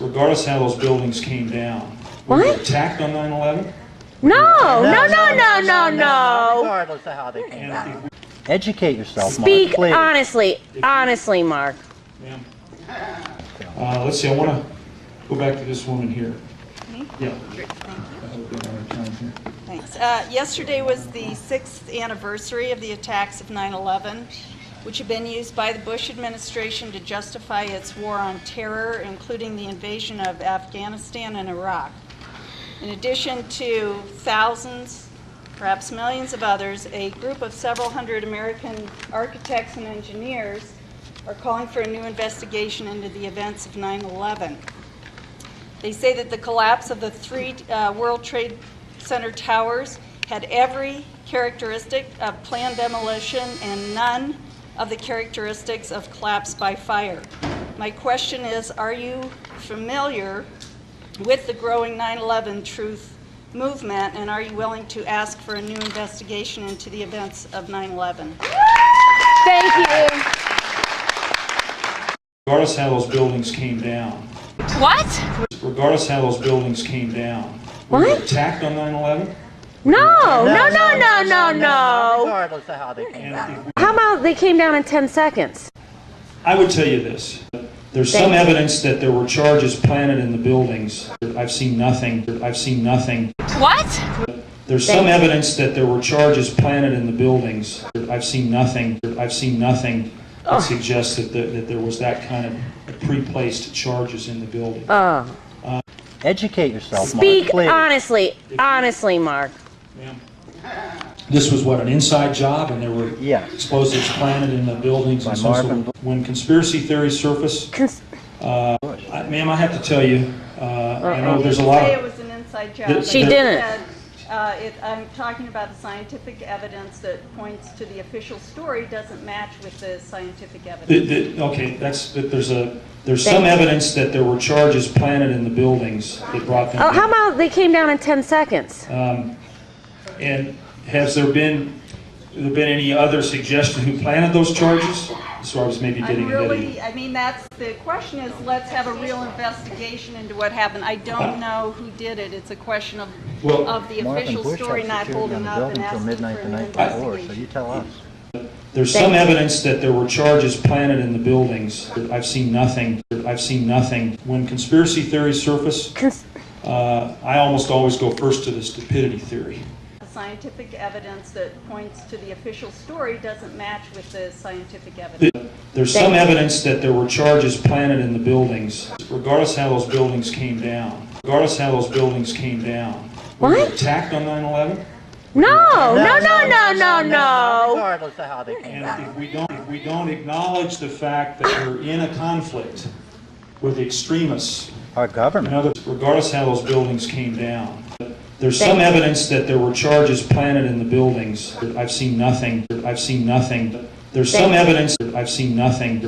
regardless how those buildings came down. Were What? they attacked on 9/11? No. Regardless of how they came down. Educate yourself, Speak Mark, please. honestly, Mark. Ma'am. Let's see, I want to go back to this woman here. Me? Yeah. Thanks. Yesterday was the 6th anniversary of the attacks of 9/11, which have been used by the Bush administration to justify its war on terror, including the invasion of Afghanistan and Iraq. In addition to thousands, perhaps millions of others, a group of several hundred American architects and engineers are calling for a new investigation into the events of 9/11. They say that the collapse of the three World Trade Center towers had every characteristic of planned demolition and none of the characteristics of collapse by fire. My question is, are you familiar with the growing 9/11 truth movement, and are you willing to ask for a new investigation into the events of 9/11? Thank you. Regardless how those buildings came down. What? Regardless how those buildings came down. Were they What? attacked on 9/11? No. Regardless of how they came down. How about they came down in 10 seconds? I would tell you this. There's some evidence that there were charges planted in the buildings. I've seen nothing. What? There's some evidence that there were charges planted in the buildings. I've seen nothing that suggests that there was that kind of pre-placed charges in the building. Educate yourself, Speak Mark, please. honestly, Mark. Ma'am. This was what, an inside job, and there were Yes. explosives planted in the buildings and some sort of, when conspiracy theories surface. Ma'am, I have to tell you, I know there's a lot Say of... it was an inside job. She didn't. I'm talking about the scientific evidence that points to the official story doesn't match with the scientific evidence. Okay, there's some evidence that there were charges planted in the buildings that brought them Oh, down. how about they came down in 10 seconds? And has there been any other suggestion who planted those charges? So I was maybe getting That's the question is, let's have a real investigation into what happened. I don't know who did it. It's a question of the Mark and official Bush story had not security holding on the up and building till asking midnight for the a new night before, so investigation. you tell us. There's some evidence that there were charges planted in the buildings. I've seen nothing. When conspiracy theories surface, I almost always go first to the stupidity theory. The scientific evidence that points to the official story doesn't match with the scientific evidence. There's some evidence that there were charges planted in the buildings, regardless how those buildings came down. Were What? they attacked on 9/11? No. Regardless of how they came down. And if we don't acknowledge the fact that we're in a conflict with extremists, Our government. regardless how those buildings came down, there's some evidence that there were charges planted in the buildings. I've seen nothing. There's some evidence. I've seen nothing.